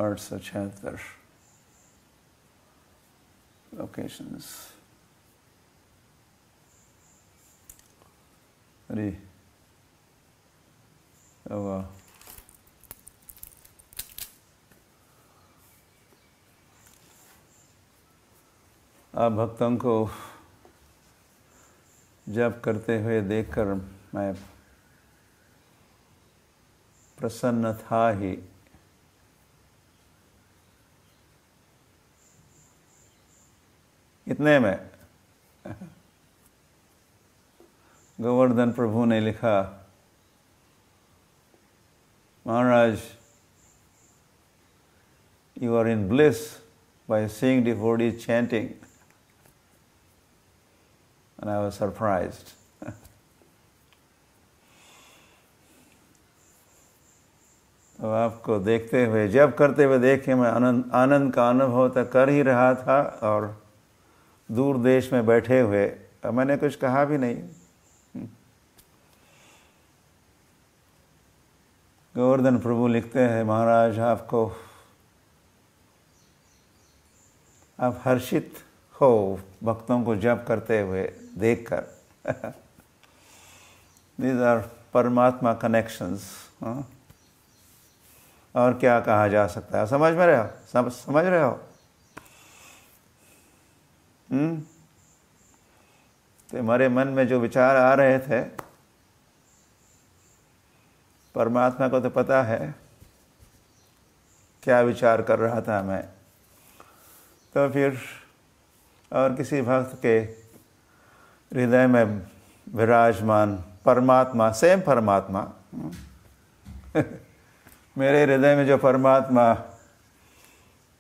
876 locations. अरे वाह, आप भक्तों को जप करते हुए देखकर मैं प्रसन्न था ही। इतने में गोवर्धन प्रभु ने लिखा, महाराज, you are in bliss by seeing devotees chanting. And I was surprised. तो आपको देखते हुए, जब करते हुए देखे, मैं आनंद का अनुभव तो कर ही रहा था, और दूर देश में बैठे हुए मैंने कुछ कहा भी नहीं। गोवर्धन प्रभु लिखते हैं, महाराज आप हर्षित हो भक्तों को जप करते हुए देखकर। These are परमात्मा कनेक्शंस। और क्या कहा जा सकता है? समझ में रहे हो? समझ रहे हो? तो हमारे मन में जो विचार आ रहे थे, परमात्मा को तो पता है क्या विचार कर रहा था मैं। तो फिर और किसी भक्त के हृदय में विराजमान परमात्मा, सेम परमात्मा, मेरे हृदय में जो परमात्मा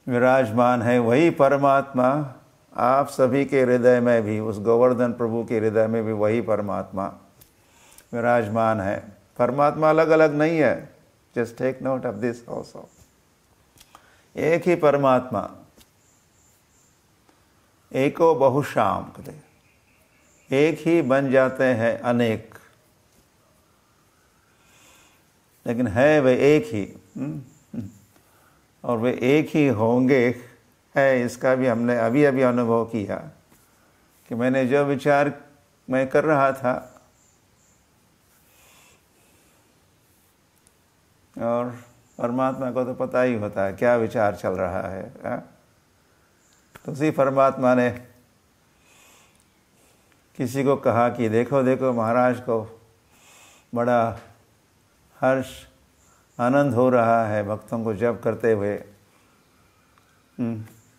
विराजमान है, वही परमात्मा आप सभी के हृदय में भी, उस गोवर्धन प्रभु के हृदय में भी वही परमात्मा विराजमान है। परमात्मा अलग अलग नहीं है। Just take note of this also. एक ही परमात्मा, एको बहुशाम कहते, एक ही बन जाते हैं अनेक, लेकिन है वे एक ही, और वे एक ही होंगे है। इसका भी हमने अभी अभी अनुभव किया कि मैंने जो विचार मैं कर रहा था, और परमात्मा को तो पता ही होता है क्या विचार चल रहा है। तो उसी परमात्मा ने किसी को कहा कि देखो देखो, महाराज को बड़ा हर्ष आनंद हो रहा है भक्तों को जप करते हुए।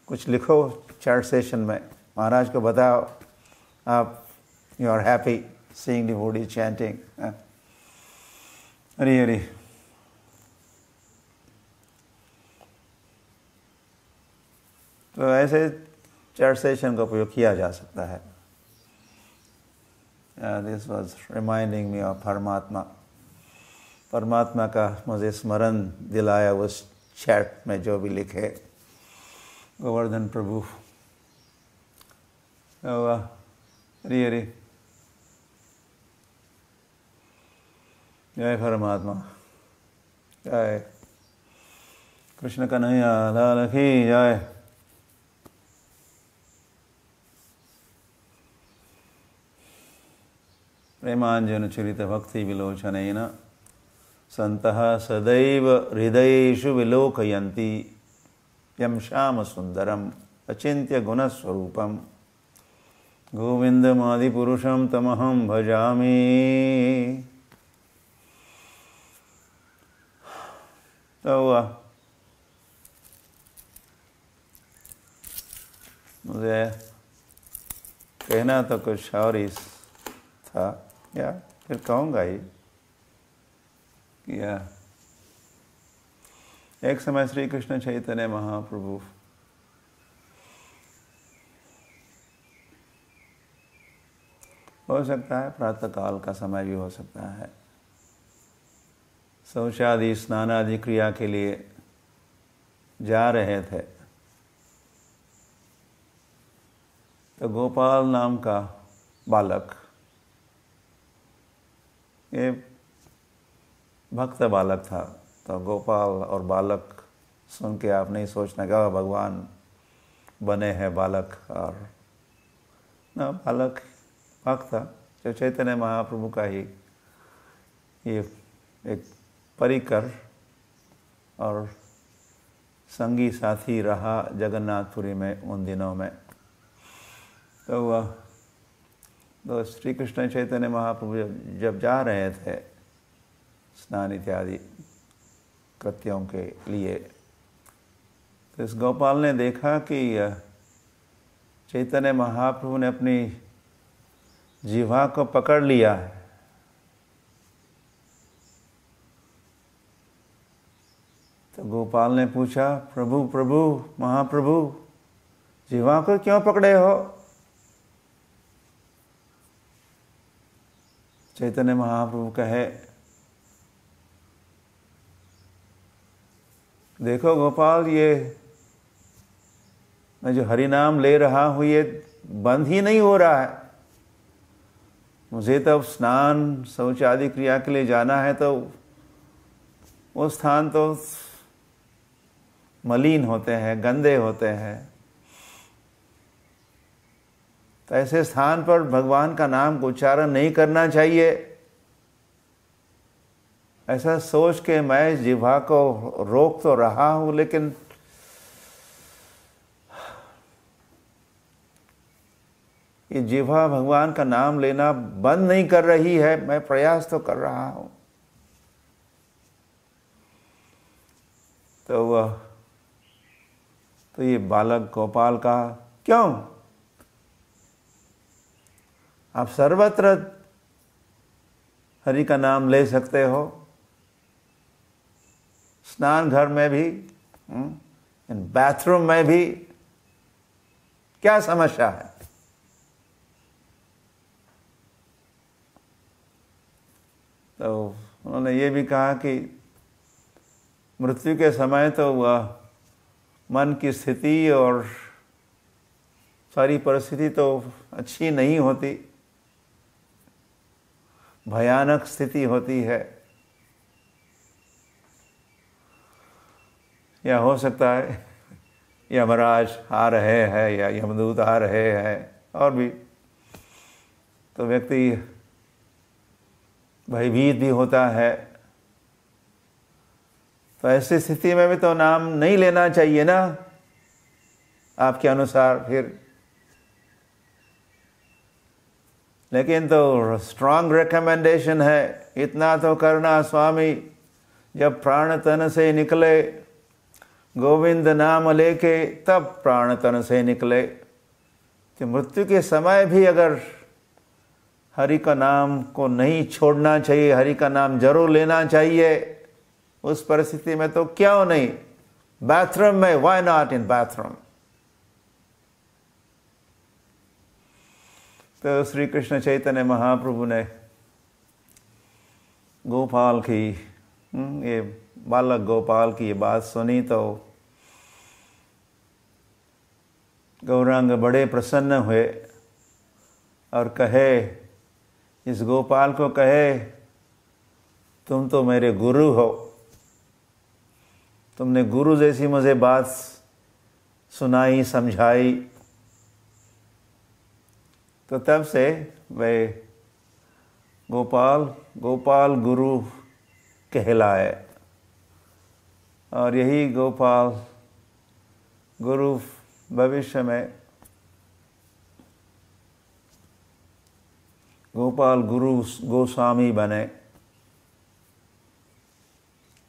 कुछ लिखो चैट सेशन में, महाराज को बताओ आप you are happy seeing devotee chanting. Hari Hari. तो ऐसे चैट सेशन का उपयोग किया जा सकता है। This was reminding me of परमात्मा। परमात्मा का मुझे स्मरण दिलाया उस चैट में जो भी लिखे गोवर्धन प्रभु। हरि हरि। जय परमात्मा। जय कृष्ण कन्हैया लाल की जय। प्रेमांजन चरित भक्ति विलोचनेन संतः सदैव हृदयेषु विलोकयन्ति यं श्याम सुंदरम अचिंत्य गुणस्वरूपम गोविंदमादिपुरुषं तमहं भजामि। तो मुझे कहना तो कुछ और ही था, या फिर कहूँगा ही कि एक समय श्री कृष्ण चैतन्य महाप्रभु हो सकता है प्रातः काल का समय भी हो सकता है, शौचादि स्नान आदि क्रिया के लिए जा रहे थे, तो गोपाल नाम का बालक, ये भक्त बालक था, तो गोपाल और बालक सुन के आप नहीं सोचना कि भगवान बने हैं बालक, और ना, बालक भक्त था जो चैतन्य महाप्रभु का ही ये एक परिकर और संगी साथी रहा जगन्नाथपुरी में उन दिनों में। तो श्री कृष्ण चैतन्य महाप्रभु जब जा रहे थे स्नान इत्यादि कृत्यों के लिए, तो इस गोपाल ने देखा कि चैतन्य महाप्रभु ने अपनी जिह्वा को पकड़ लिया है। तो गोपाल ने पूछा, प्रभु प्रभु महाप्रभु, जिह्वा को क्यों पकड़े हो? चैतन्य महाप्रभु कहे, देखो गोपाल, ये मैं जो हरि नाम ले रहा हूँ ये बंद ही नहीं हो रहा है। मुझे तो स्नान शौच आदि क्रिया के लिए जाना है, तो वो स्थान तो मलिन होते हैं, गंदे होते हैं। तो ऐसे स्थान पर भगवान का नाम को उच्चारण नहीं करना चाहिए। ऐसा सोच के मैं जिह्वा को रोक तो रहा हूं, लेकिन ये जिह्वा भगवान का नाम लेना बंद नहीं कर रही है। मैं प्रयास तो कर रहा हूं। तो ये बालक गोपाल का, क्यों? आप सर्वत्र हरि का नाम ले सकते हो, स्नान घर में भी, बाथरूम में भी, क्या समस्या है? तो उन्होंने ये भी कहा कि मृत्यु के समय तो वह मन की स्थिति और सारी परिस्थिति तो अच्छी नहीं होती, भयानक स्थिति होती है। या हो सकता है यमराज आ रहे हैं या यमदूत आ रहे हैं, और भी तो व्यक्ति भयभीत भी होता है। तो ऐसी स्थिति में भी तो नाम नहीं लेना चाहिए ना आपके अनुसार फिर। लेकिन तो स्ट्रांग रिकमेंडेशन है, इतना तो करना स्वामी, जब प्राण तन से निकले, गोविंद नाम लेके तब प्राण तन से निकले। कि मृत्यु के समय भी अगर हरि का नाम को नहीं छोड़ना चाहिए, हरि का नाम जरूर लेना चाहिए। उस परिस्थिति में तो क्यों नहीं बाथरूम में, व्हाई नॉट इन बाथरूम। तो श्री कृष्ण चैतन्य महाप्रभु ने गोपाल की, ये बालक गोपाल की ये बात सुनी तो गौरांग बड़े प्रसन्न हुए और कहे, इस गोपाल को कहे, तुम तो मेरे गुरु हो, तुमने गुरु जैसी मुझे बात सुनाई, समझाई। तो तब से वे गोपाल गुरु कहलाए। और यही गोपाल गुरु भविष्य में गोपाल गुरु गोस्वामी बने।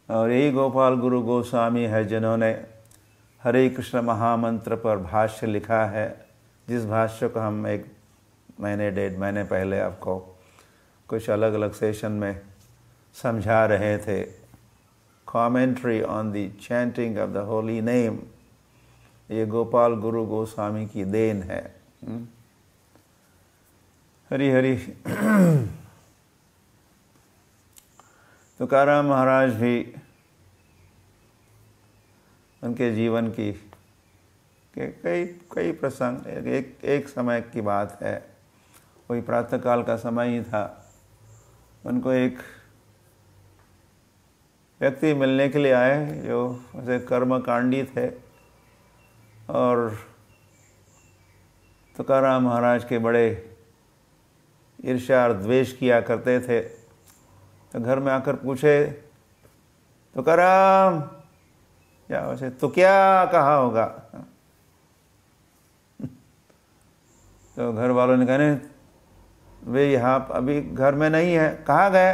और यही गोपाल गुरु गोस्वामी है जिन्होंने हरे कृष्ण महामंत्र पर भाष्य लिखा है, जिस भाष्य को हम 1 महीने 1.5 महीने पहले आपको कुछ अलग अलग सेशन में समझा रहे थे। Commentary on the chanting of the holy name, ये गोपाल गुरु गोस्वामी की देन है। हरि हरि। तुकाराम महाराज भी, उनके जीवन की कई प्रसंग, एक समय की बात है, कोई प्रातःकाल का समय ही था। उनको एक व्यक्ति मिलने के लिए आए जो ऐसे कर्मकांडी थे और तुकाराम महाराज के बड़े ईर्ष्या और द्वेष किया करते थे। तो घर में आकर पूछे, तुकाराम क्या वैसे तो क्या कहा होगा? तो घर वालों ने कहा, वे यहाँ अभी घर में नहीं है। कहाँ गए?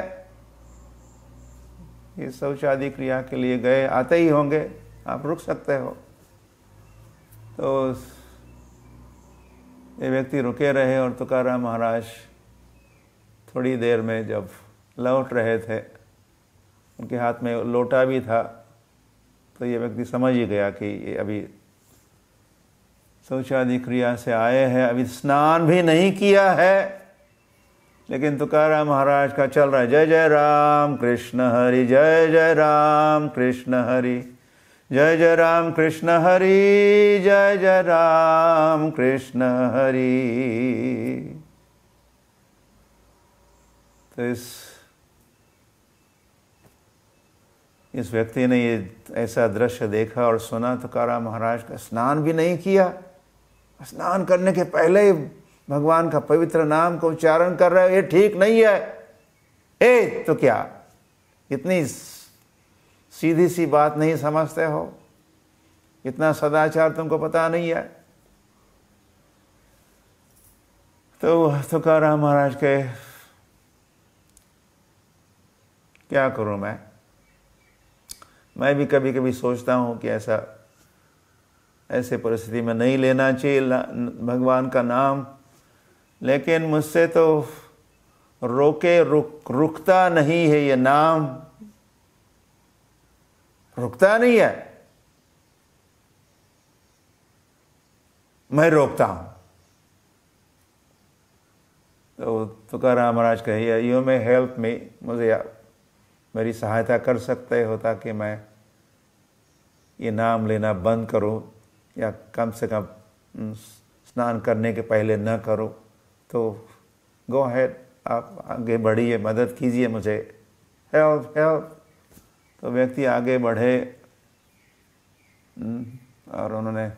ये शौचादि क्रिया के लिए गए, आते ही होंगे, आप रुक सकते हो। तो ये व्यक्ति रुके रहे और तुकाराम महाराज थोड़ी देर में जब लौट रहे थे, उनके हाथ में लोटा भी था, तो ये व्यक्ति समझ ही गया कि ये अभी शौचादि क्रिया से आए हैं, अभी स्नान भी नहीं किया है। लेकिन तुकाराम महाराज का चल रहा है, जय जय राम कृष्ण हरि, जय जय राम कृष्ण हरि, जय जय राम कृष्ण हरि, जय जय राम कृष्ण हरि। तो इस व्यक्ति ने ये ऐसा दृश्य देखा और सुना, तुकाराम महाराज का स्नान भी नहीं किया, स्नान करने के पहले ही भगवान का पवित्र नाम का उच्चारण कर रहे हो, ये ठीक नहीं है। ए तो क्या इतनी सीधी सी बात नहीं समझते हो? इतना सदाचार तुमको पता नहीं है? तो तुकाराम महाराज के क्या करूं मैं भी कभी कभी सोचता हूं कि ऐसे परिस्थिति में नहीं लेना चाहिए भगवान का नाम, लेकिन मुझसे तो रुकता नहीं है, ये नाम रुकता नहीं है, मैं रोकता हूं। तो तुकाराम महाराज कहिए, यू मे हेल्प मी, मुझे मेरी सहायता कर सकते हो ताकि मैं ये नाम लेना बंद करूं, या कम से कम स्नान करने के पहले न करो। तो गो अहेड, आप आगे बढ़िए, मदद कीजिए मुझे, हेल्प हेल्प। तो व्यक्ति आगे बढ़े और उन्होंने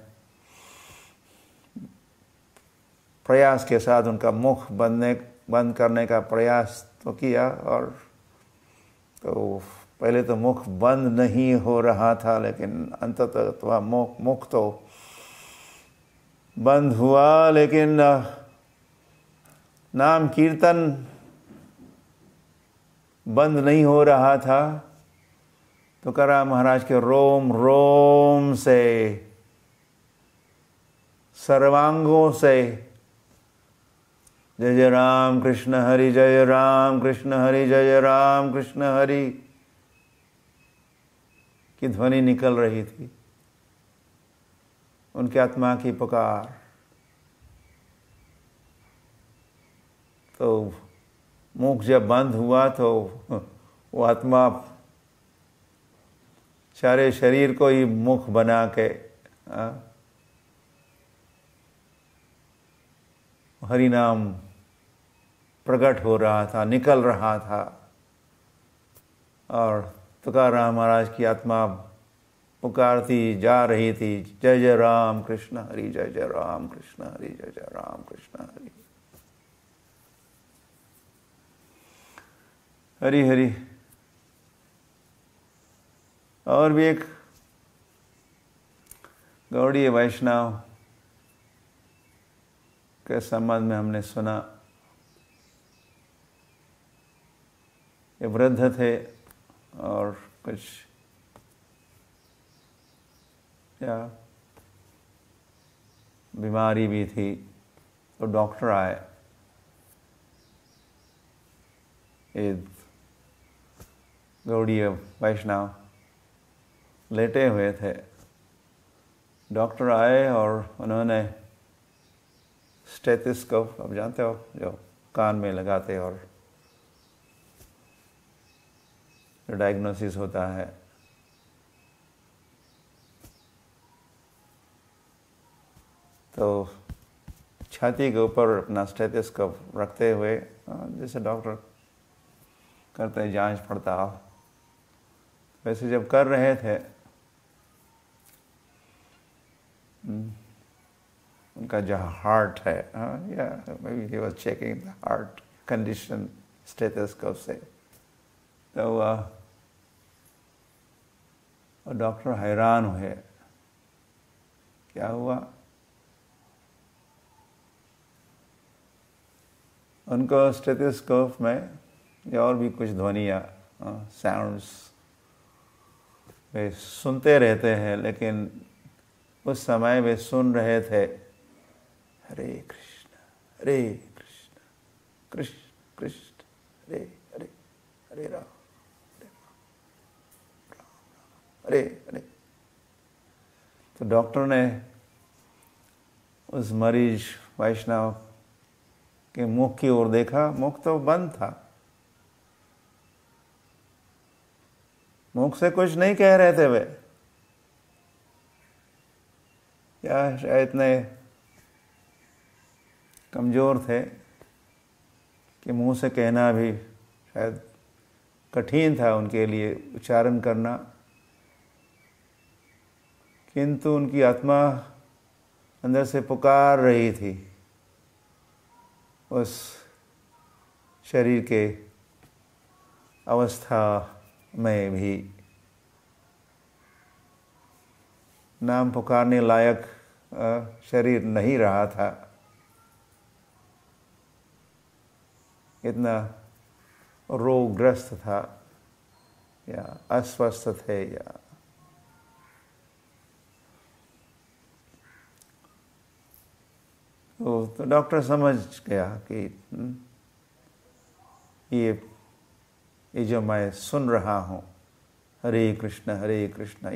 प्रयास के साथ उनका मुख बंद करने का प्रयास तो किया, और तो पहले तो मुख बंद नहीं हो रहा था, लेकिन अंततः तो मुख तो बंद हुआ, लेकिन नाम कीर्तन बंद नहीं हो रहा था। तुकाराम महाराज के रोम रोम से, सर्वांगों से जय जय राम कृष्ण हरि, जय राम कृष्ण हरि, जय राम कृष्ण हरि की ध्वनि निकल रही थी, उनके आत्मा की पुकार। तो मुख जब बंद हुआ तो वो आत्मा सारे शरीर को ही मुख बना के हरि नाम प्रकट हो रहा था, निकल रहा था, और तुकाराम महाराज की आत्मा पुकारती जा रही थी, जय जय राम कृष्ण हरि, जय जय राम कृष्ण हरि, जय जय राम कृष्ण हरि, हरि हरि। और भी एक गौड़ीय वैष्णव के संबंध में हमने सुना। ये वृद्ध थे और कुछ या बीमारी भी थी, तो डॉक्टर आए। ये गौड़ीय वैष्णव लेटे हुए थे, डॉक्टर आए और उन्होंने स्टेथोस्कोप, आप जानते हो, जो कान में लगाते और डायग्नोसिस होता है, तो छाती के ऊपर अपना स्टेथोस्कोप रखते हुए, जैसे डॉक्टर करते हैं जांच पड़ताल, वैसे जब कर रहे थे, उनका जो हार्ट है, या may be he was checking the heart condition stethoscope से, तो डॉक्टर हैरान हुए। क्या हुआ? उनको स्टेथोस्कोप में और भी कुछ ध्वनियाँ, साउंड्स वे सुनते रहते हैं, लेकिन उस समय वे सुन रहे थे हरे कृष्ण हरे कृष्ण कृष्ण कृष्ण हरे हरे, हरे राम हरे हरे। तो डॉक्टर ने उस मरीज वैष्णव के मुख की ओर देखा, मुख तो बंद था, मुख से कुछ नहीं कह रहे थे वे, या शायद इतने कमज़ोर थे कि मुंह से कहना भी शायद कठिन था उनके लिए उच्चारण करना, किंतु उनकी आत्मा अंदर से पुकार रही थी उस शरीर के अवस्था में भी। नाम पुकारने लायक शरीर नहीं रहा था, इतना रोगग्रस्त था या अस्वस्थ थे, या तो डॉक्टर समझ गया कि ये जो मैं सुन रहा हूँ हरे कृष्ण,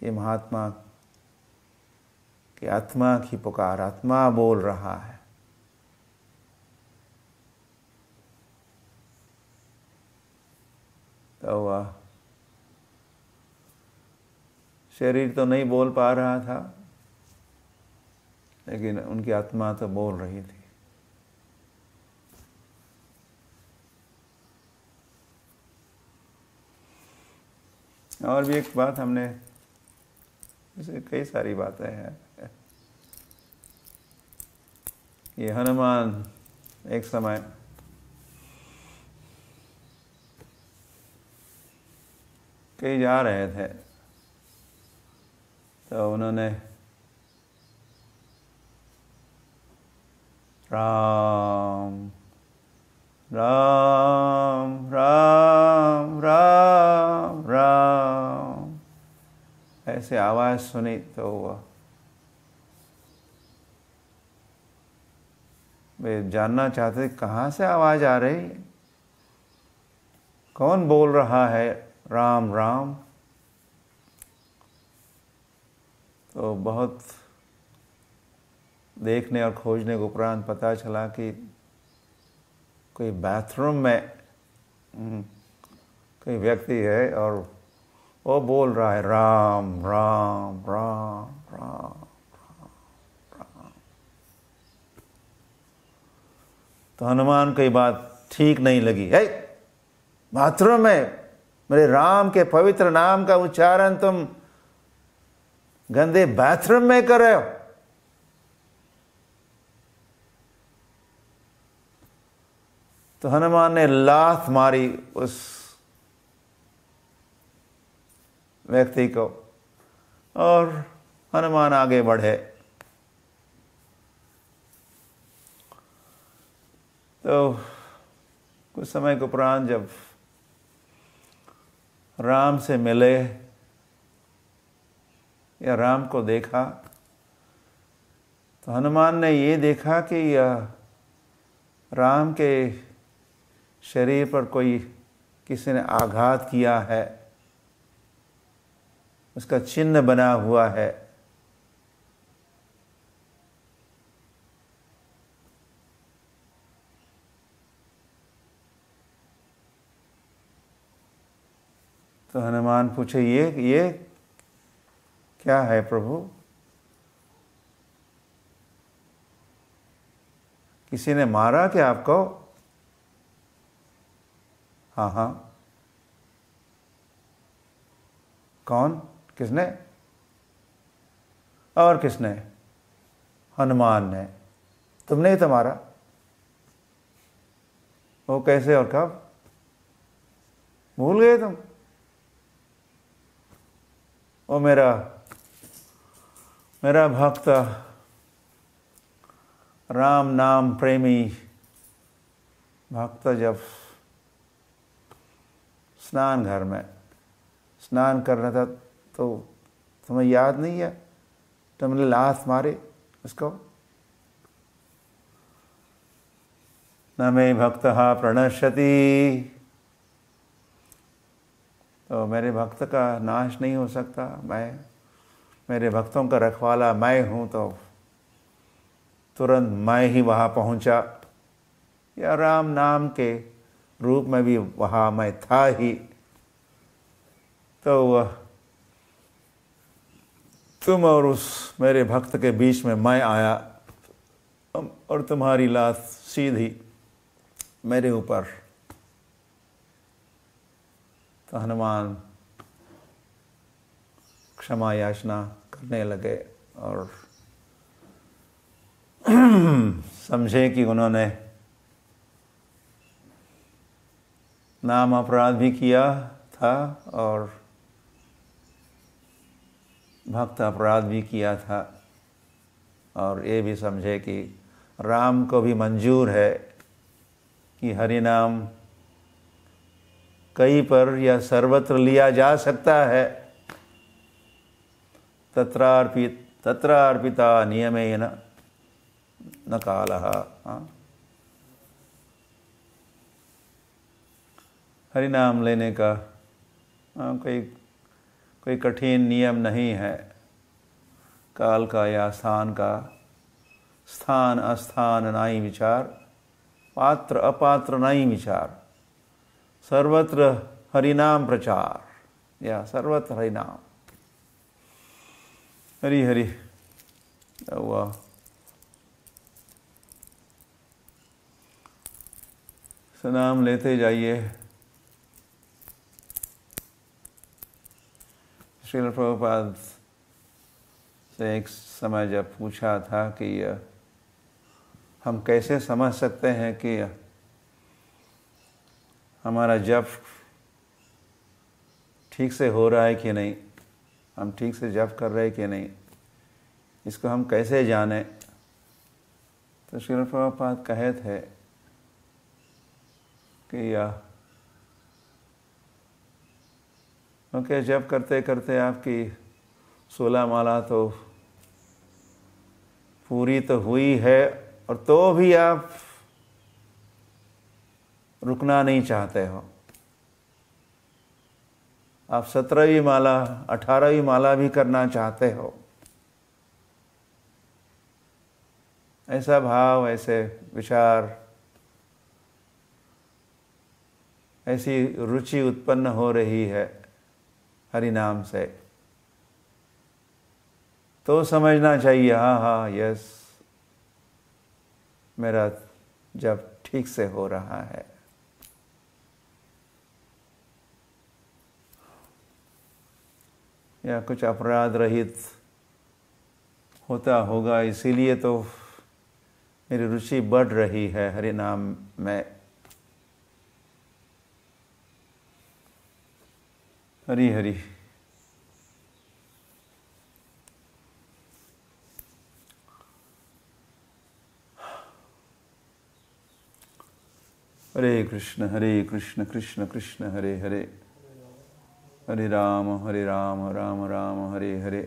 ये महात्मा की आत्मा की पुकार, आत्मा बोल रहा है। तो शरीर तो नहीं बोल पा रहा था, लेकिन उनकी आत्मा तो बोल रही थी। और भी एक बात हमने, जैसे कई सारी बातें हैं, ये हनुमान एक समय कहीं जा रहे थे, तो उन्होंने राम राम राम राम राम ऐसे आवाज़ सुनी, तो वे जानना चाहते कहाँ से आवाज़ आ रही, कौन बोल रहा है राम राम। तो बहुत देखने और खोजने के उपरांत पता चला कि कोई बाथरूम में कोई व्यक्ति है और वो बोल रहा है राम राम राम राम राम। तो हनुमान को ये बात ठीक नहीं लगी, है बाथरूम में मेरे राम के पवित्र नाम का उच्चारण तुम गंदे बाथरूम में कर रहे हो। तो हनुमान ने लात मारी उस व्यक्ति को और हनुमान आगे बढ़े। तो कुछ समय के उपरांत जब राम से मिले या राम को देखा, तो हनुमान ने ये देखा कि राम के शरीर पर कोई किसी ने आघात किया है, उसका चिन्ह बना हुआ है। तो हनुमान पूछे ये क्या है प्रभु? किसी ने मारा क्या आपको? हाँ हाँ। कौन? किसने? और किसने? हनुमान ने। तुमने ही तो मारा। वो कैसे और कब? भूल गए तुम? वो मेरा भक्त, राम नाम प्रेमी भक्त जब स्नान घर में स्नान कर रहा था तो तुम्हें याद नहीं है? तुमने लात मारे उसको। न मे भक्तः प्रणश्यति, तो मेरे भक्त का नाश नहीं हो सकता। मेरे भक्तों का रखवाला मैं हूँ, तो तुरंत मैं ही वहाँ पहुँचा। या राम नाम के रूप में भी वहाँ मैं था ही। तो तुम और उस मेरे भक्त के बीच में मैं आया और तुम्हारी लात सीधी मेरे ऊपर। तो हनुमान क्षमा याचना करने लगे और समझे कि उन्होंने नाम अपराध भी किया था और भक्त अपराध भी किया था, और ये भी समझे कि राम को भी मंजूर है कि हरि नाम कहीं पर या सर्वत्र लिया जा सकता है। तत्र अर्पिता नियमेन न कालः। हरि नाम लेने का कोई कठिन नियम नहीं है, काल का या स्थान का। स्थान अस्थान नहीं विचार, पात्र अपात्र नहीं विचार, सर्वत्र हरिनाम प्रचार या सर्वत्र हरिनाम। हरि हरि हुआ। नाम लेते जाइए। श्रील प्रभुपाद से एक समय जब पूछा था कि हम कैसे समझ सकते हैं कि हमारा जप ठीक से हो रहा है कि नहीं, हम ठीक से जप कर रहे हैं कि नहीं, इसको हम कैसे जाने? तो श्रील प्रभुपाद कहे थे कि क्योंकि जप करते करते आपकी 16 माला तो पूरी तो हुई है, और तो भी आप रुकना नहीं चाहते हो। आप 17वीं माला 18वीं माला भी करना चाहते हो। ऐसा भाव, ऐसे विचार, ऐसी रुचि उत्पन्न हो रही है हरि नाम से, तो समझना चाहिए हाँ यस, मेरा जब ठीक से हो रहा है। या कुछ अपराध रहित होता होगा, इसीलिए तो मेरी रुचि बढ़ रही है हरि नाम में। हरि हरि। हरे कृष्ण कृष्ण कृष्ण हरे हरे, हरे राम राम राम हरे हरे।